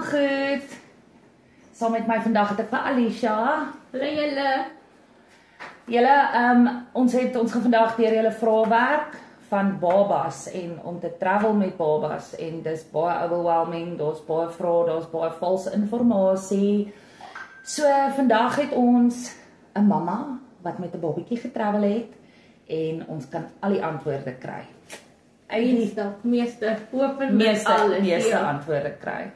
gaan goed. Saam met my vandag het ek vir Alicia. Hallo julle. Julle, ons gaan vandag deur julle vraewerk van babas en om te travel met babas en dis baie overwhelming, daar's baie vrae, daar's baie valse inligting. So vandag het ons 'n mamma wat met 'n babatjie getravel het en ons kan al die antwoorde kry. Meeste antwoorde kry.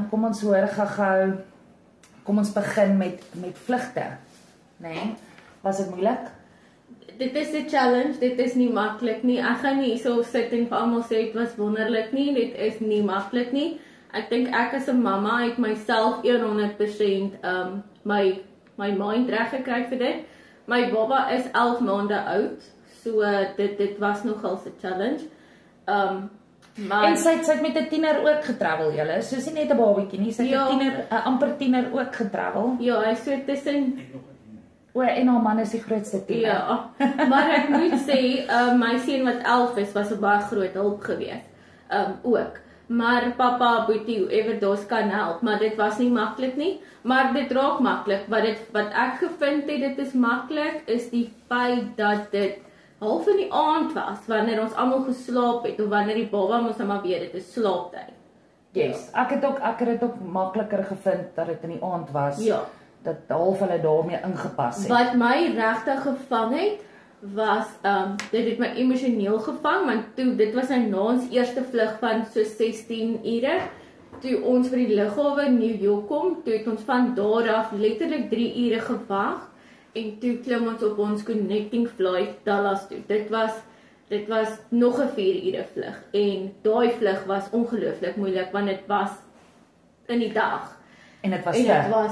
Kom ons hoor gou. Kom ons begin met vlugte, nee? Was dit moeilik? Dit is 'n challenge, dit is nie maklik nie. Ek gaan nie so sit en vir almal sê dit was wonderlik nie, dit is nie maklik nie. Ek dink ek as 'n mamma het myself 100% my mind reg gekry vir dit. My baba is 11 maande oud, so dit was nogal 'n challenge. Maar en sy het met 'n tiener ook getravel, julle. Soos nie net 'n babatjie nie, sy het 'n tiener, 'n amper tiener ook getravel. Ja, hy so tussen en haar man is die grootste tiener. Ja, maar ek moet sê, my seun wat 11 is, was 'n baie groot hulp geweest. Ook. Maar pappa, boetie, whoever those kan help, maar dit was nie maklik nie, maar dit raak maklik. Wat ek gevind het, dit is maklik, is die feit dat dit half in die aand was, wanneer ons almal geslaap het, of wanneer die baba moes maar weet, dit is slaaptyd. Yes, ek het dit ook makliker gevind, dat dit in die aand was. Ja. Dat half hulle daarmee ingepas het. Wat my regtig gevang het, was, dit het my emosioneel gevang, want dit was na ons eerste vlug van so 16 ure, toe ons vir die lughawe New York kom, toe het ons van daar af letterlik 3 ure gewag, en toe klim ons op ons connecting flight Dallas toe. Dit was nog 'n 4 ure vlug, en daai vlug was ongelooflik moeilik, want dit was in die dag. En dit was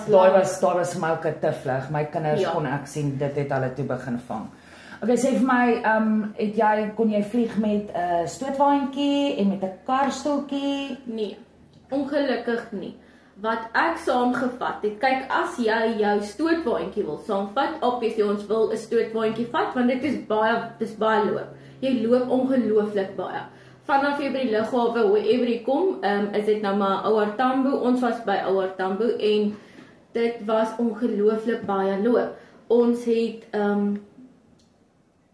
daar was vir my ook 'n te vlug. My kinders kon ek sien, dit het hulle toe begin vang. Okay, sê vir my, kon jy vlieg met 'n stootwaandjie en met 'n karstoeltjie? Nee, ongelukkig nie. Wat ek saamgevat het, kyk, as jy jou stootwaandjie wil saamvat, obviously ons wil 'n stootwaandjie vat, want dit is baie loop. Jy loop ongelooflik baie. Vanaf jy by die lughawe, wherever jy kom, is dit nou maar OR Tambo, ons was by OR Tambo, en dit was ongelooflik baie loop. Ons het,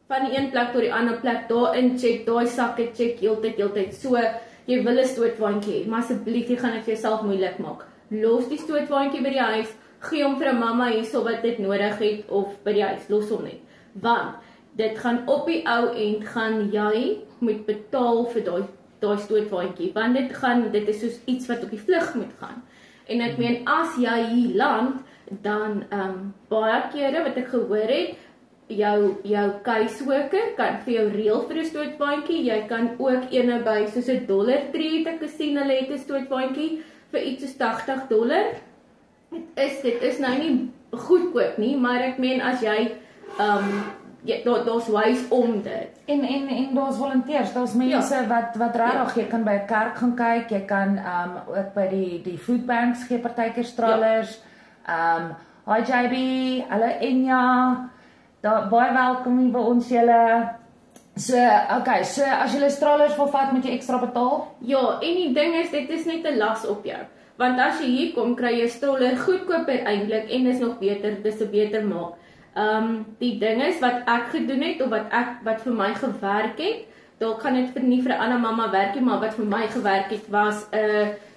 van die een plek tot die ander plek, daarin check, daai sakke check, heeltyd, so, jy wil 'n stootwaandjie hê, maar asseblief, jy gaan dit vir jouself moeilik maak. Los die stootwaandjie by die huis, gee hom vir 'n mamma hierso wat dit nodig het, of by die huis, los hom net. Want, dit gaan op die ou end, gaan jy moet betaal vir daai stootwaandjie, want dit is soos iets wat op die vlug moet gaan. En ek meen, as jy hier land, dan, baie kere wat ek gehoor het, jou caseworker kan vir jou reël vir 'n stootwaandjie. Jy kan ook ene by soos 'n $3 het ek gesien, hulle het 'n stootwaandjie vir iets soos $80. Dit is nou nie goedkoop nie, maar ek meen as jy daar's ways om dit. En daar's volonteërs, daar's mense wat regtig, jy kan by 'n kerk gaan kyk, jy kan ook by die food banks gee partykeer strollers. Hi JB, hallo Enya. Baie welkom hier by ons julle. So as julle strollers wil vat, moet jy ekstra betaal? Ja, en die ding is, dit is net 'n las op jou. Want as jy hier kom, kry jy 'n stroller goedkoper eintlik, en dis nog beter, dis 'n beter maak. Die ding is, wat ek gedoen het, of wat vir my gewerk het, dalk gaan dit nie vir 'n ander mamma werk nie, maar wat vir my gewerk het, was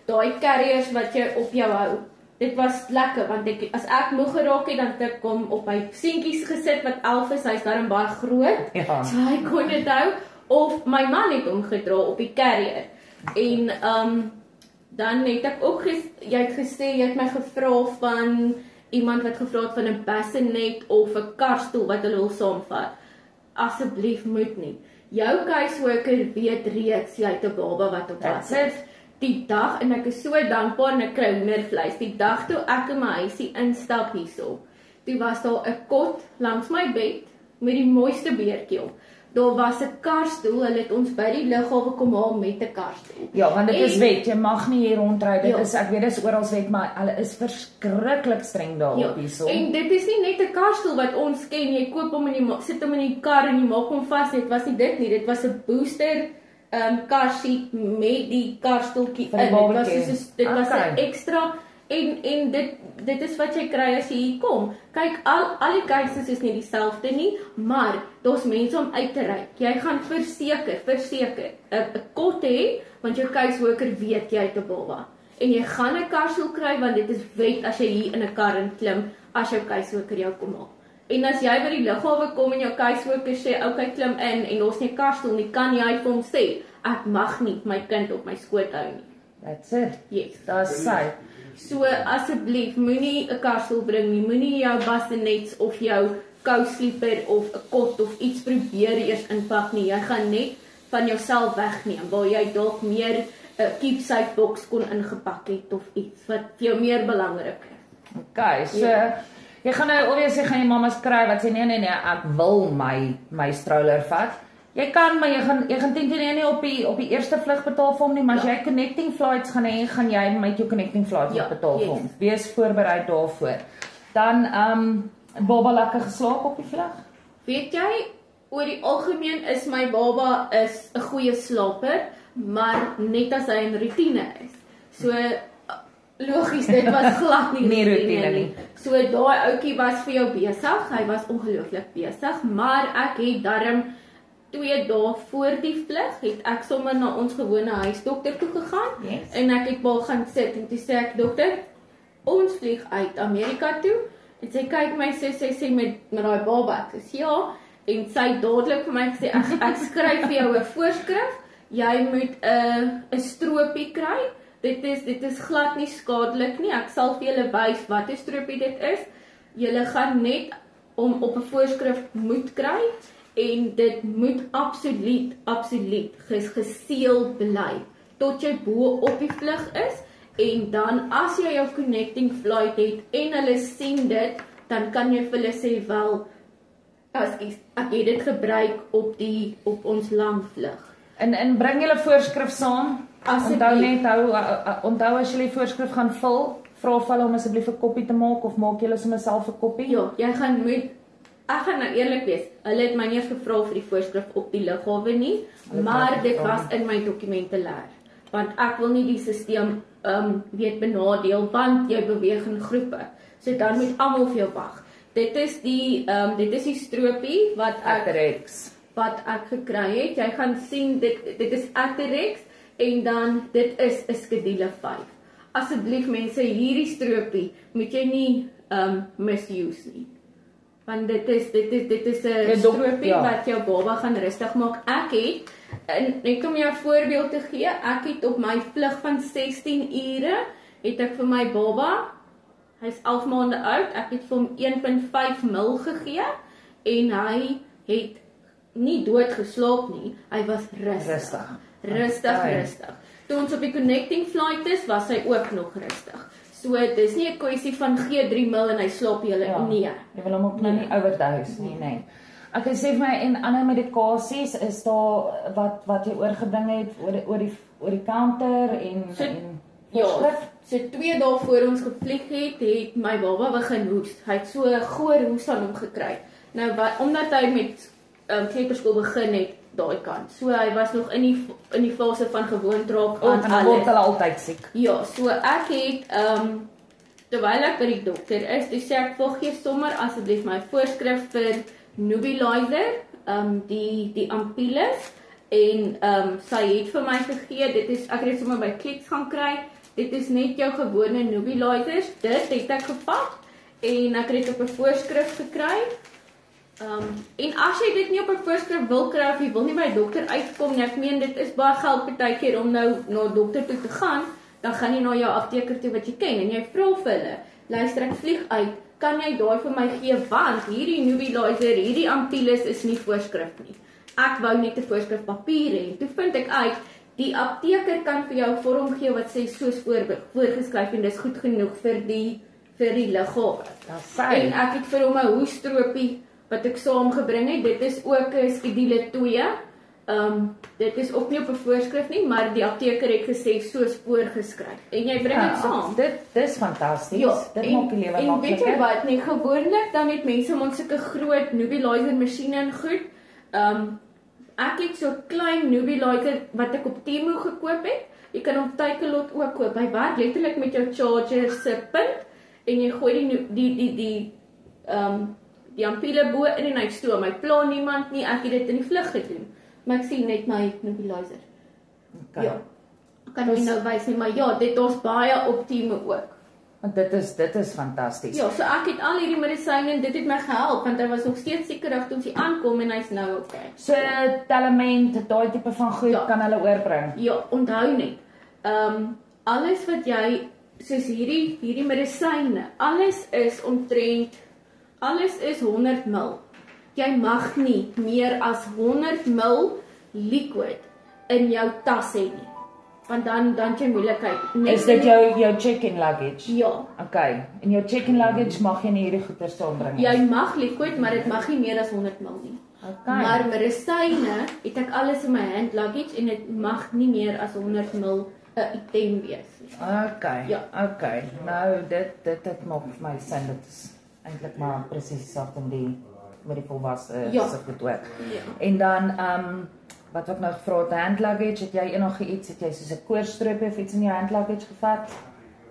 daai carriers wat jy op jou hou. Dit was lekker, want as ek moeg geraak het, dan het ek hom op my seentjies gesit, wat 11 is, hy's daarom baie groot, so hy kon dit hou, of my man het hom gedra op die carrier, en dan het ek ook, jy het gesê, jy het my gevra van iemand wat gevra het van 'n bassinet, of 'n karstoel wat hulle wil saamvat, asseblief moet nie, jou caseworker weet reeds, jy het 'n baba wat op pad is. Die dag, en ek is so dankbaar, en ek kry hoendervleis, die dag toe ek in my huisie instap hierso, toe was daar 'n kot langs my bed, met die mooiste beertjie op. Daar was 'n karstoel, hulle het ons by die lughawe kom haal met 'n karstoel. Ja, want dit is wet, jy mag nie hier rondry, dit is, ek weet dit is oral wet, maar hulle is verskriklik streng daarop hierso. En dit is nie net 'n karstoel wat ons ken, jy koop hom en jy sit hom in die kar en jy maak hom vas, dit was nie dit nie, dit was 'n booster karseat met die karstoeltjie Vir die in. Dit was babatjie. dit was 'n Okay. ekstra en dit is wat jy kry as jy hier kom. Kyk, al die keises is nie dieselfde nie, maar daar's mense om uit te reik. Jy gaan verseker 'n kot hê, want jou keiswoker weet jy het 'n baba. En jy gaan 'n karstoel kry want dit is wet as jy hier in 'n kar in klim as jou keiswoker jou kom haal. En as jy by die lughawe kom en jou keiswoker sê, "Oké, klim in" en ons nie 'n karstoel nie, kan jy vir hom sê, "Ek mag nie my kind op my skoot hou nie." That's it. Yes. Daar's sy. So asseblief, moenie 'n karstoel bring nie, moenie jou bassinets of jou co-sleeper of 'n kot of iets probeer eers inpak nie. Jy gaan net van jouself wegneem waar jy dalk meer 'n keepsafe box kon ingepak het of iets wat vir jou meer belangrik is. Okay, so jy gaan nou obviously gaan jy mamas kry wat sê nee, ek wil my stroller vat. Jy kan, maar jy gaan teen nie op die eerste vlug betaal vir hom nie, maar as jy connecting flights gaan hê, gaan jy met jou connecting flights betaal vir hom. Wees voorberei daarvoor. Dan baba lekker geslaap op die vlug? Weet jy, oor die algemeen is my baba 'n goeie slaper, maar net as hy in rotine is. So logies, dit was glad nie routine nie. So daai ouetjie was vir jou besig, hy was ongelooflik besig, maar ek het darm 2 dae voor die vlug het ek sommer na ons gewone huisdokter toe gegaan. Yes. En ek het baal gaan sit en toe sê ek, "Dokter, ons vlieg uit Amerika toe." En sy kyk my sê met daai baba. Ek sê ja, en sy dadelik vir my gesê ek skryf vir jou 'n voorskrif. Jy moet 'n stroopie kry. Dit is glad nie skadelik nie. Ek sal vir julle wys wat 'n stroopie dit is. Julle gaan net om op 'n voorskrif moet kry en dit moet absoluut geseël bly tot jy bo op die vlug is. En dan as jy jou connecting flight het en hulle sien dit, dan kan jy vir hulle sê wel, ek het dit gebruik op ons lang vlug. En bring julle voorskrif saam. Onthou as jy die voorskrif gaan vul, vra vir hulle om asseblief 'n koppie te maak of maak julle sommer self 'n koppie? Ja, ek gaan nou eerlik wees. Hulle het my nie eens gevra vir die voorskrif op die lughawe nie, maar dit was in my dokumente leer. Want ek wil nie die stelsel benadeel, want jy beweeg in groepe. So dan moet almal vir jou wag. Dit is die stroopie wat ek gekry het. Jy gaan sien dit is Acterex en dan dit is 'n skedule 5. Asseblief mense, hierdie stroopie moet jy nie misuse nie. Want dit is 'n stroopie wat jou baba gaan rustig maak. Ek het, net om jou 'n voorbeeld te gee, ek het op my vlug van 16 ure, het ek vir my baba, hy's 11 maande oud, ek het vir hom 1.5 ml gegee, en hy het nie dood geslaap nie, hy was rustig. Toe ons op die connecting flight is, was hy ook nog rustig. So, dis nie 'n kwessie van gee 3 ml en hy slaap nee. Jy wil hom ook nou nie overdose nie. Ek sê vir my, en ander medikasies, is daar wat jy oorgebring het oor die counter en so 2 dae voor ons gevlieg het my baba begin hoes. Hy het so 'n goor hoes aan hom gekry. Nou, omdat hy met kleuterskool begin het, daai kant. So hy was nog in die fase van gewoond raak aan alles. En word hulle altyd siek. Ja, so ek het terwyl ek by die dokter is, dis sê ek wil gee sommer asseblief my voorskrif vir Nubilizer, die ampoules, en sy het vir my gegee, ek het dit sommer by Clicks gaan kry. Dit is net jou gewone Nubilizers. Dit het ek gevat en ek het op 'n voorskrif gekry. En as jy dit nie op 'n voorskrif wil kry of jy wil nie by die dokter uitkom nie, ek meen dit is baie geld partykeer om nou na die dokter toe te gaan, dan gaan jy na jou apteker toe wat jy ken en jy vra vir hulle, luister ek vlieg uit, kan jy daai vir my gee want hierdie Nubilizer, hierdie ampoules is nie voorskrif nie. Ek wou net 'n voorskrif papier hê. Toe vind ek uit die apteker kan vir jou 'n vorm gee wat sê soos voorgeskryf en dis goed genoeg vir die lughawe. En ek het vir hom 'n hoestroopie wat ek saamgebring het. Dit is ook 'n skedule 2. Dit is ook nie op 'n voorskrif nie, maar die apteker het gesê soos voorgeskryf. En jy bring dit saam. Dit is fantasties. Ja, dit maak die lewe makliker. En weet jy wat, nie gewoonlik dan het mense met sulke groot Nubilizer masjiene en goed. ek het so 'n klein nebulizer wat ek op Temu gekoop het. Jy kan op Takealot ook koop. Hy werk letterlik met jou charger se punt en jy gooi die ampulle bo in en hy stoom. Hy pla niemand nie. Ek het dit in die vlug gedoen. Maar ek sien net my nebulizer. Okay. Ja. Kan jy nou wys nie, maar ja, dit ons baie op Temu ook. Want dit is fantasties. Ja, so ek het al hierdie medisyne en dit het my gehelp want hy was nog steeds sekerig toe ons hier aankom en hy's nou okay. So Telement, daai tipe van goed kan hulle oorbring. Ja, onthou net. Alles wat jy soos hierdie medisyne, alles is 100 ml. Jy mag nie meer as 100 ml liquid in jou tas hê nie. Want dan jy moeilikheid. Is dit jou check-in luggage? Ja. Okay. En jou check-in luggage mag jy nie hierdie goeder saambring nie. Jy mag liquid, maar dit mag nie meer as 100 ml nie. Okay. Maar medisyne het ek alles in my hand luggage en dit mag nie meer as 100 ml 'n item wees nie. Okay. Ja. Okay. Nou dit maak vir my sin. Dit is eintlik maar presies dieselfde met die volwasse se goed ook. Ja. En dan wat ek nou gevra het, hand luggage, het jy enigiets, het jy soos 'n koorstroopie of iets in jou hand luggage gevat?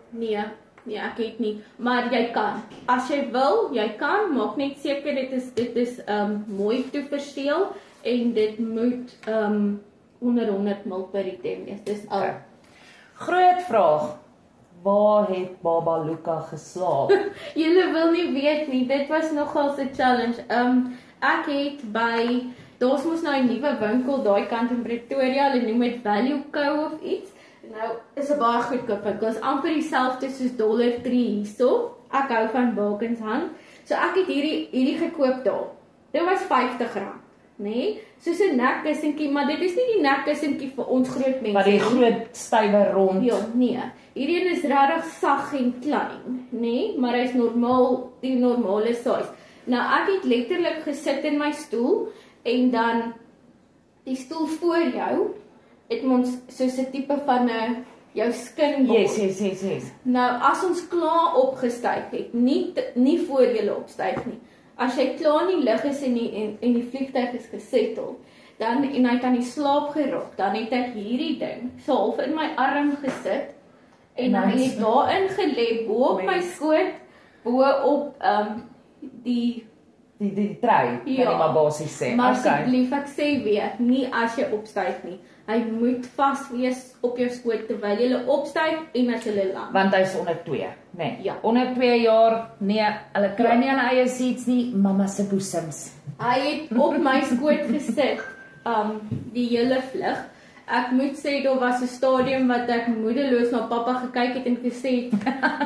Nee, ek het nie, maar jy kan. As jy wil, jy kan, maak net seker dit is mooi te verseël en dit moet onder 100 ml per item wees. Dis al. Okay. Groot vraag. Waar het Baba Luka geslaap? Julle wil nie weet nie, dit was nogal 'n challenge. Ek het by daar's mos nou 'n nuwe winkel daai kant in Pretoria, hulle noem dit Value Co of iets. Nou is 'n baie goedkoop winkel. Is amper dieselfde soos $3 hierso. Ek hou van Bargains Hunt. So ek het hierdie gekoop daar. Dit was R50, nê? Soos 'n nekkussentjie, maar dit is nie die nekkussentjie vir ons groot mense. Maar die groot stywe rond. Ja, nee. Hierdie een is regtig sag en klein, nê? Maar hy's die normale size. Nou ek het letterlik gesit in my stoel en dan die stoel voor jou het ons soos 'n tipe van 'n jou skin. Yes. Nou as ons klaar opgestyg het, nie voor jy opstyg nie. As jy klaar in die lug is en die vliegtuig is gesettel, dan en hy het aan die slaap geraak, dan het ek hierdie ding so half in my arm gesit en hy het daarin gelê bo op my skoot, bo op die trei, kan jy maar basies sê. Maar asseblief, ek sê weer, nie as jy opstyg nie. Hy moet vas wees op jou skoot terwyl jy opstyg en as jy land. Want hy's onder 2, nee. Ja. Onder 2 jaar, nee, hulle kry nie hulle eie seats nie, mamma se boesems. Hy het op my skoot gesit, die hele vlug. Ek moet sê, daar was 'n stadium wat ek moedeloos na pappa gekyk het en gesê,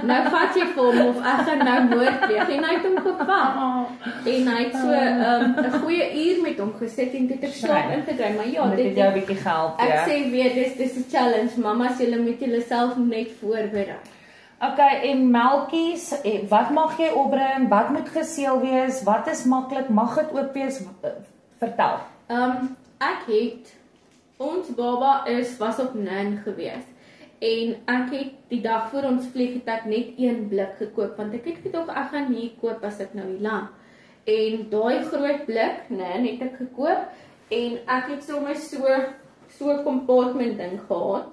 nou vat jy vir hom of ek gaan nou moord pleeg. En hy het hom gevat. En hy het so 'n goeie uur met hom gesit en dit het slaap ingedry. Maar ja, dit het jou 'n bietjie gehelp, Ek sê weer, dis 'n challenge. Mamas, julle moet julleself net voorberei. Okay, en melkies, wat mag jy opbring? Wat moet geseël wees? Wat is maklik? Mag dit oop wees? Vertel. Ek het ons baba was op Nan gewees. En ek het die dag voor ons vlieg het ek net 1 blik gekoop want ek het gedog ek gaan nie koop as ek nou hier land. En daai groot blik, Nan, het ek gekoop en ek het sommer so 'n compartment ding gehad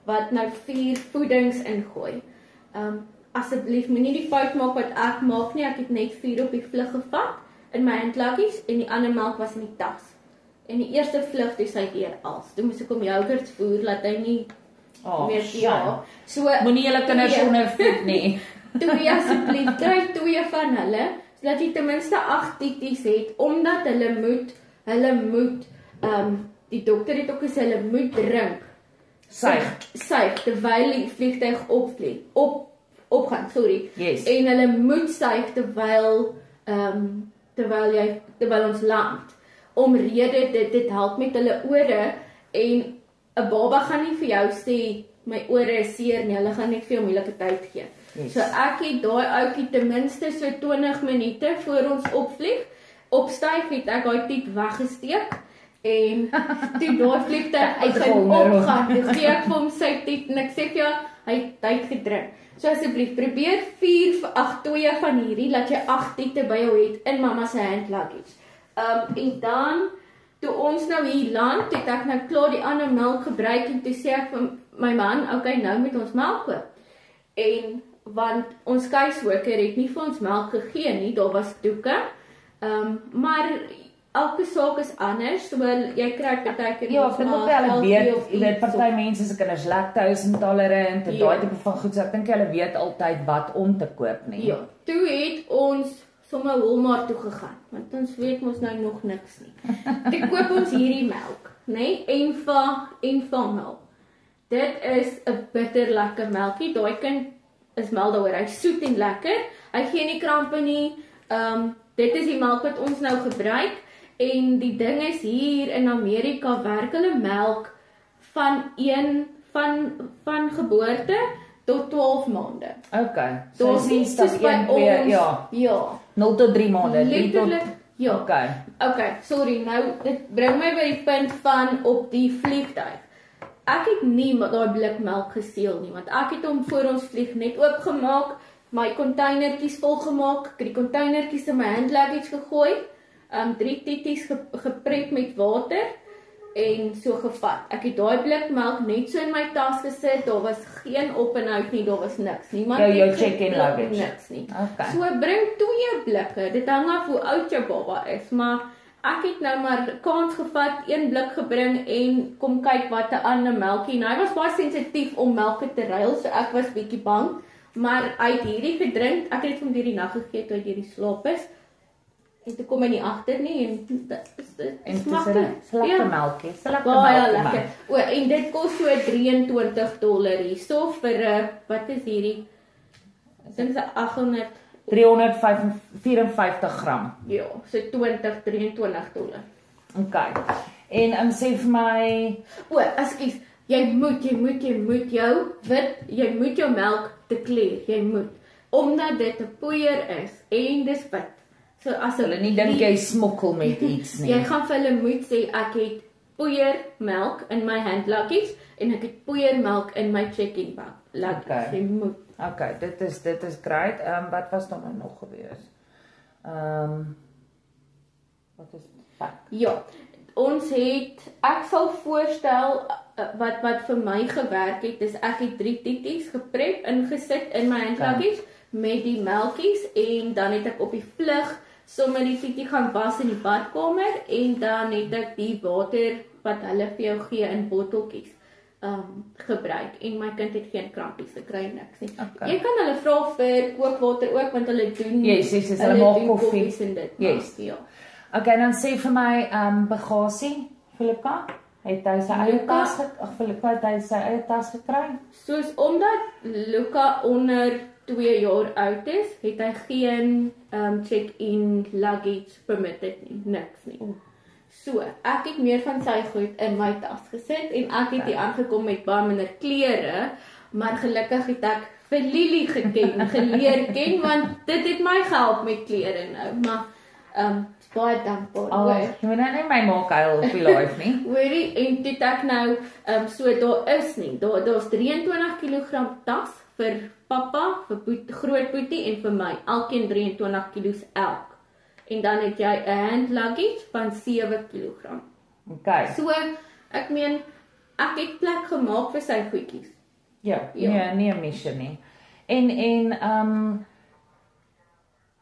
wat nou 4 voedings ingooi. Asseblief moenie die fout maak wat ek maak nie. Ek het net 4 op die vlug gevat in my handlakkies en die ander melk was in die tas. En die eerste vlug toe sy deur als. Toe moes ek hom yoghurt voer laat hy nie meer So moenie julle kinders ondervoed nie. 2 asseblief, kry 2 van hulle sodat jy ten minste 8 titties het omdat hulle moet die dokter het ook gesê hulle moet drink. Suig terwyl die vliegtuig opgaan, sorry. Yes. En hulle moet suig terwyl ons land. Omrede dit help met hulle ore en 'n baba gaan nie vir jou sê my ore is seer nie, hulle gaan net vir jou moeilike tyd gee. Yes. So ek het daai ouetjie ten minste so 20 minute voor ons opstyg het ek daai tit weggesteek en toe daai vliegtuig opgaan, toe gee ek vir hom sy tit en ek sê vir jou, hy het gedrink. So asseblief probeer 2 van hierdie laat jy 8 titte by jou het in mamma se hand luggage. En dan toe ons nou hier land, het ek nou klaar die ander melk gebruik en toe sê ek vir my man, okay, nou moet ons melk koop. En want ons keiswoker het nie vir ons melk gegee nie, daar was doeke. Maar elke saak is anders, so jy kry partykeer Ja, ek dink ook hulle weet, jy weet party mense se kinders lactose intolerant en daai tipe van goed, so ek dink hulle weet altyd wat om te koop nie. Ja, toe het ons sommer Walmart toe gegaan, want ons weet mos nou nog niks nie. Toe koop ons hierdie melk, nê? Enfa melk. Dit is 'n bitter lekker melkie. Daai kind is mal daaroor. Hy's soet en lekker. Hy gee nie krampe nie. Dit is die melk wat ons nou gebruik en die ding is hier in Amerika werk hulle melk van geboorte tot 12 maande. Okay. So is nie soos by een, twee, ons, ja. 0 tot 3 maande. 3 tot Letterlik, ja. Okay, sorry, nou dit bring my by die punt van op die vliegtuig. Ek het nie daai blik melk geseël nie, want ek het hom voor ons vlieg net oopgemaak, my containertjies volgemaak, ek het die containertjies in my hand luggage gegooi, 3 titties geprep met water en so gevat. Ek het daai blik melk net so in my tas gesit, daar was geen openhoud nie, daar was niks. Niemand jou het check-in luggage. Niks nie. Okay. So bring 2 blikke. Dit hang af hoe oud jou baba is, maar ek het nou maar kans gevat, 1 blik gebring en kom kyk wat 'n ander melkie. Nou hy was baie sensitief om melke te ruil, so ek was bietjie bang, maar hy het hierdie gedrink. Ek het hom hierdie nag gegee toe hy hierdie slaap is. En toe kom hy nie agter nie en dit is maklik. Lekker melkie, baie lekker. O, en dit kos so $23 hierso vir wat is hierdie? Ek dink se 354 gram. Ja, so $23. Okay. En sê vir my, Ekskuus, jy moet jou melk declare, jy moet. Omdat dit 'n poeier is en dis wit. So as hulle nie dink jy smokkel met iets nie. Jy gaan vir hulle moet sê ek het poeiermelk in my hand luggage en ek het poeiermelk in my check-in bag. Okay. Jy moet. Okay, dit is great. Wat was dan nog gewees? Wat is pak? Ja, ons het ek sal voorstel wat vir my gewerk het, is ek het 3 titties geprep ingesit in my hand luggage met die melkies en dan het ek op die vlug sommer die tittie gaan was in die badkamer en dan het ek die water wat hulle vir jou gee in botteltjies gebruik en my kind het geen krampies gekry niks nie. Okay. Jy kan hulle vra vir kookwater ook want hulle doen hulle maak koffie en dit. Yes. Ja. Okay, dan sê vir my bagasie, Philippa, het hy sy eie tas Philippa het hy sy eie tas gekry? Soos omdat Luca onder 2 jaar oud is, het hy geen check-in luggage permitted nie, niks nie. So, ek het meer van sy goed in my tas gesit en ek het hier aangekom met baie minder klere, maar gelukkig het ek vir Lily geleer ken, want dit het my gehelp met klere nou, maar baie dankbaar. Jy moet nou nie my maak huil op die live nie. Hoorie, en dit ek nou, so daar is nie, daar's 23 kg tas vir pappa, vir groot boetie en vir my, elkeen 23 kilos elk. En dan het jy 'n hand luggage van 7 kg. Okay. So, ek meen, ek het plek gemaak vir sy goedjies. Ja, nie 'n mission nie. En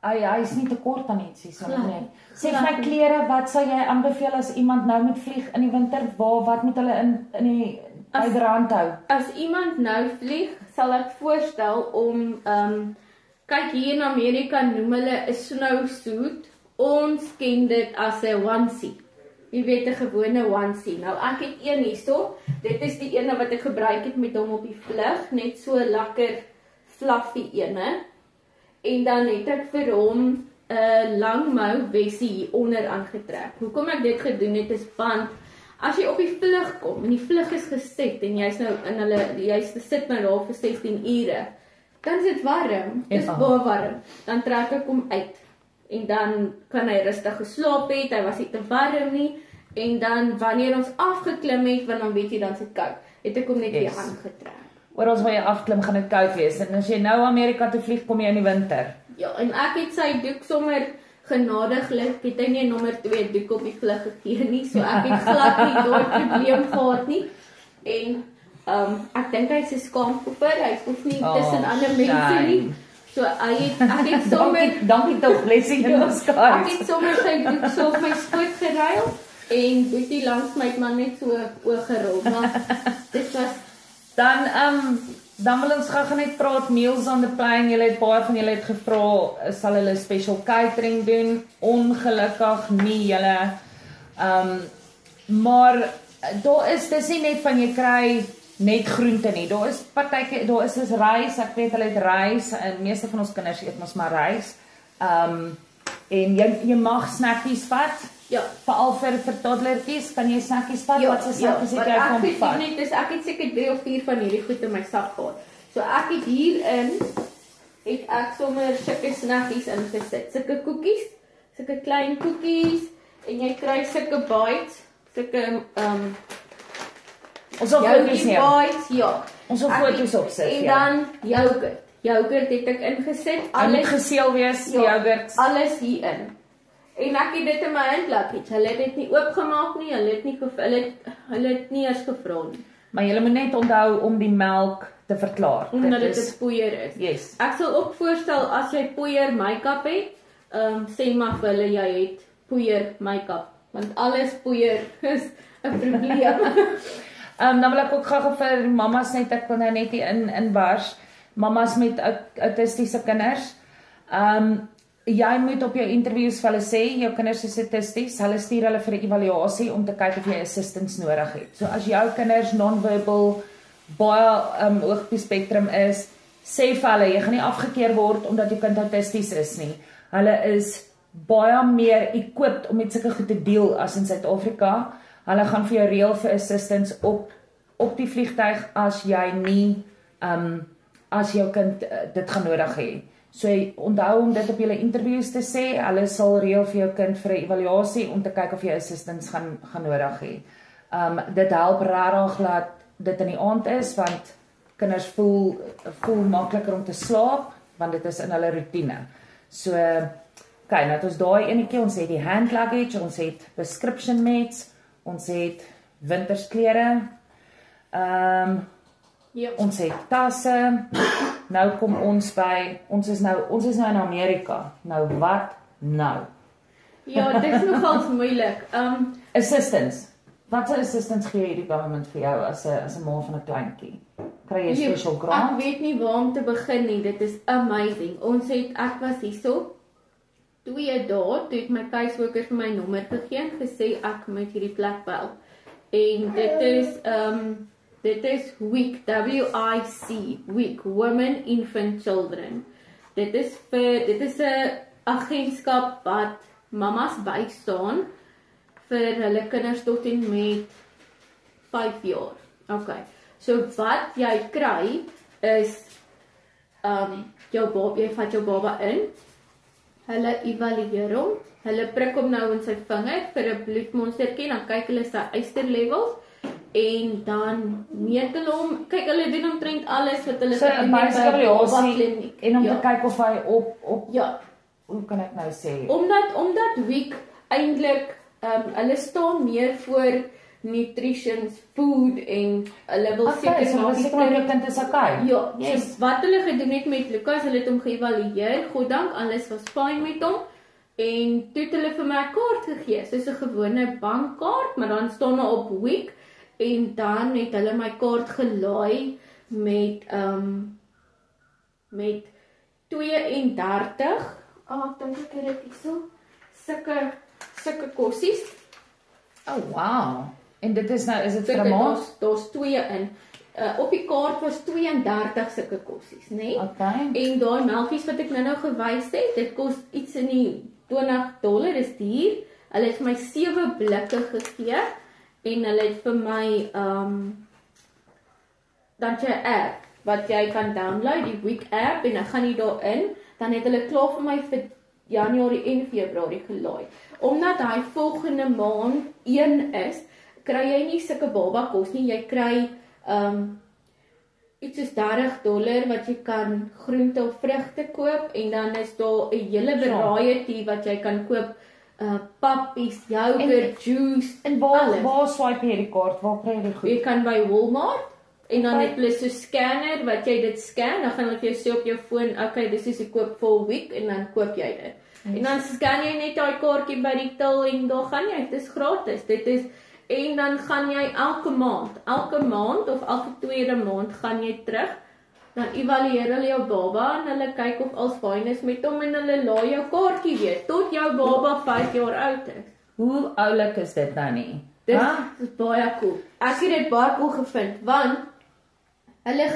hy is nie te kort aan ietsie so nie. Sê vir my klere, wat sal jy aanbeveel as iemand nou moet vlieg in die winter? Wat moet hulle in die byderhand hou? As iemand nou vlieg, sal ek voorstel om kyk hier in Amerika noem hulle 'n snowsuit. Ons ken dit as 'n onesie. Jy weet 'n gewone onesie. Nou ek het een hierso. Dit is die ene wat ek gebruik het met hom op die vlug, net so lekker fluffy ene. En dan het ek vir hom 'n langmou vessie hier onder aangetrek. Hoekom ek dit gedoen het is want as jy op die vlug kom en die vlug is geset en jy's nou in jy's gesit nou daar vir 16 ure, dan is dit warm. Dit is baie warm. Dan trek ek hom uit. En dan kan hy rustig geslaap het, hy was nie te warm nie, en dan wanneer ons afgeklim het, want dan weet jy dan sit koud, het ek hom net weer aangetrek. Oral waar jy afklim gaan dit koud wees, en as jy nou Amerika toe vlieg, kom jy in die winter. Ja, en ek het sy doek sommer genadiglik het hy nie nommer 2 doek op die vlug gegee nie, so ek het glad nie daai probleem gehad nie. En ek dink hy's 'n skaamkopper, hy hoef nie tussen ander mense nie. So ek het sommer dankie tog, blessing in disguise. Ek het sommer sy doek so op my skoot geruil en Boetie langs my het maar net so oorgerol, maar dit was Dan wil ons gou net praat Meals on the Plane. Julle het baie van julle het gevra, sal hulle special catering doen? Ongelukkig nie julle. Maar dis nie net van jy kry net groente nie. Daar is partyke, daar is rys, ek weet hulle het rys en meeste van ons kinders eet mos maar rys. En jy mag snackies vat. Ja, veral vir toddlertjies, kan jy snackies vat? Wat se snackies het jy van vat? Ek het seker 3 of 4 van hierdie goed in my sak gehad. So ek het hierin het ek sommer sulke snackies ingesit. Sulke koekies, sulke klein koekies en jy kry sulke bites, sulke ons sal foto's neem. Bites, ja. Ons sal foto's opsit, en dan yoghurt. Yoghurt het ek ingesit. Alles geseël wees, yoghurt. Alles hierin. En ek het dit in my hand laat het. Hulle het dit nie oopgemaak nie, hulle het nie eens gevra nie. Maar jy moet net onthou om die melk te verklaar. Omdat dit 'n poeier is. Yes. Ek sal ook voorstel as jy poeier make-up het, sê maar vir hulle jy het poeier make-up, want alles poeier is 'n probleem. Dan wil ek ook gou vir mamas net, ek wil nou net hier inbars, mamas met autistiese kinders. Jy moet op jou interviews vir hulle sê, jou kinders is autisties, hulle stuur hulle vir 'n evaluasie om te kyk of jy assistance nodig het. So as jou kinders non-verbal, baie hoog op die spektrum is, sê vir hulle, jy gaan nie afgekeer word omdat jou kind autisties is nie. Hulle is baie meer equipped om met sulke goed te deel as in Suid-Afrika. Hulle gaan vir jou reël vir assistance op die vliegtuig as jy nie, as jou kind dit gaan nodig hê. So onthou om dit op julle interviews te sê, hulle sal reël vir jou kind vir 'n evaluasie om te kyk of jy assistance gaan nodig hê. Dit help regtig dat dit in die aand is, want kinders voel makliker om te slaap, want dit is in hulle rotine. So, nou het ons daai enetjie, ons het die hand luggage, ons het prescription meds, ons het wintersklere, ons het tasse. Nou kom ons by, ons is nou in Amerika. Nou wat nou? Ja, dit is nogals moeilik. Assistance. Wat se assistance gee die government vir jou as 'n ma van 'n kleintjie? Kry jy special grant? Ek weet nie waar om te begin nie. Dit is amazing. Ek was hierso 2 dae, toe het my caseworker vir my nommer gegee en gesê ek moet hierdie plek bel. En dit is WIC, W-I-C, WIC, Women, Infant, Children. Dit is 'n agentskap wat mamas bystaan vir hulle kinders tot en met 5 jaar. Okay. So wat jy kry is jy vat jou baba in. Hulle evalueer hom. Hulle prik hom nou in sy vinger vir 'n bloedmonstertjie, dan kyk hulle sy yster levels en dan meet hulle hom. Kyk, hulle doen omtrent alles wat hulle doen by die kliniek en om te kyk of hy op ja, hoe kan ek nou sê? Omdat WIC eintlik hulle staan meer voor nutrition, food en hulle wil seker maak die kind is okay. Ja, yes. So wat hulle gedoen het met Lucas, hulle het hom geëvalueer, goddank alles was fyn met hom en toe het hulle vir my 'n kaart gegee, soos 'n gewone bankkaart, maar dan staan daar op WIC en dan het hulle my kaart gelaai met 32 ek dink ek het dit hierso sulke kossies. Oh wow. En dit is nou, is dit vir 'n maand? Daar's 2 in. Op die kaart was 32 sulke kossies, né? Okay. En daai melkies wat ek nou gewys het, dit kos iets in die $20, is duur. Hulle het my 7 blikke gegee en hulle het vir my dan jy 'n app wat jy kan download, die WIC app, en dan gaan jy daarin, dan het hulle klaar vir my vir Januarie en Februarie gelaai. Omdat hy volgende maand 1 is, kry jy nie sulke baba kos nie, jy kry iets soos $30 wat jy kan groente of vrugte koop en dan is daar 'n hele variety wat jy kan koop, pappies, yoghurt, juice, En waar swipe jy die kaart? Waar kry jy die goed? Jy kan by Walmart en dan het hulle so scanner wat jy dit scan, dan gaan hulle vir jou sê op jou foon, okay, dis is ek koop vir 'n week en dan koop jy dit. En dan scan jy net daai kaartjie by die til en daar gaan jy, dit is gratis. En dan gaan jy elke maand of elke tweede maand gaan jy terug, dan evalueer hulle jou baba en hulle kyk of alles fyn is met hom en hulle laai jou kaartjie weer tot jou baba 5 jaar oud is. Hoe oulik is dit nou nie? Dit is baie cool. Ek het dit baie cool gevind want hulle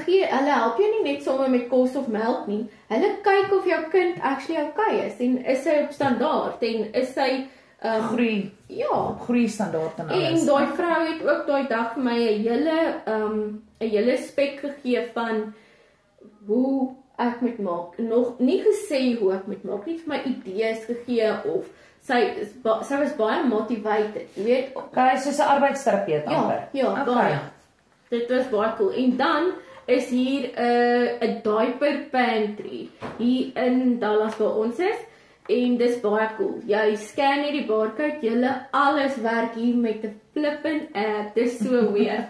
help jou nie net sommer met kos of melk nie. Hulle kyk of jou kind actually okay is en is hy op standaard en is hy groei standaard en alles. En daai vrou het ook daai dag vir my 'n hele spek gegee van hoe ek moet maak. Nog nie gesê hoe ek moet maak, nie vir my idees gegee of sy was baie motivated, jy weet. Okay, soos 'n arbeidsterapeut amper. Ja, baie. Dit was baie cool. En dan is hier 'n diaper pantry hier in Dallas waar ons is. En dis baie cool. Jy scan hierdie barcode, alles werk hier met 'n flippin app. Dis so weird.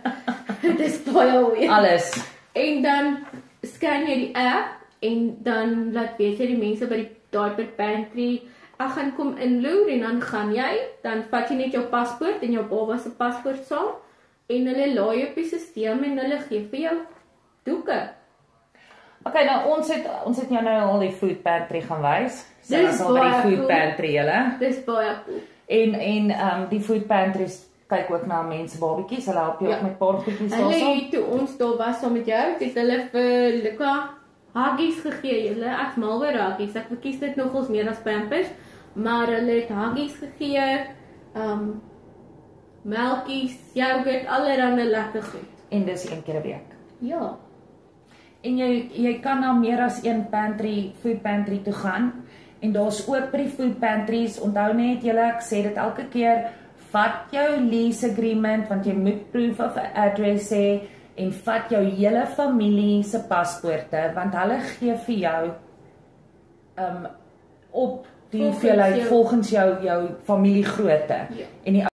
Dis baie weird. Alles. En dan scan jy die app en dan laat weet jy die mense by die diaper pantry, ek gaan kom inloer en dan gaan jy, dan vat jy net jou paspoort en jou baba se paspoort saam en hulle laai op die stelsel en hulle gee vir jou doeke. Okay, nou ons het jou nou al die food pantry gaan wys. Dis al by die food pantry julle. Dis baie cool. En die food pantries kyk ook na mense babetjies. Hulle help jou ook met paar goedjies daarso. Hulle het toe ons daar was saam met jou, het hulle vir Luca huggies gegee. Ek mal oor huggies. Ek verkies dit nogals meer as Pampers, maar hulle het huggies gegee, melkies, yoghurt, allerhande lekker goed. En dis 1 keer 'n week. Ja. En jy kan na meer as een food pantry toe gaan. En daar's ook by die food pantries, onthou net julle, ek sê dit elke keer, vat jou lease agreement, want jy moet proof of address hê, en vat jou hele familie se paspoorte, want hulle gee vir jou op die hoeveelheid volgens jou familiegrootte. En die